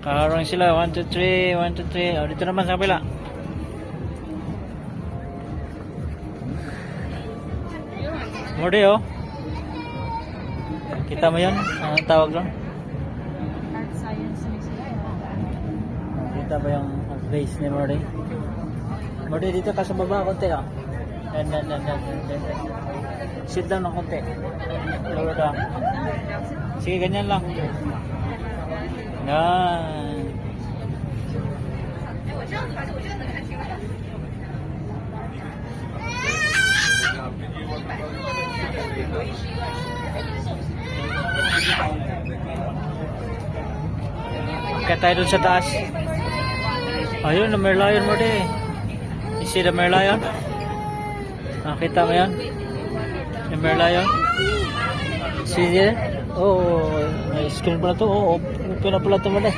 Kaharang sila. 1, 2, 3. 1, 2, 3. O, dito naman sa kabila. Morde, oh. Kita mo yan? Anong tawag doon? Art science na sila. Kita ba yung face ni Morde? Morde, dito ka sa baba konti, oh. Yan. Sit down ng konti. Lower down. Sige, ganyan lang. Yan. Kaya tayo dun sa taas. Ayun, na Merlion mo din. You see the Merlion? Nakita mo yan? The Merlion? See there? Oh, may screen pala to. Oh, open na pala to mo din.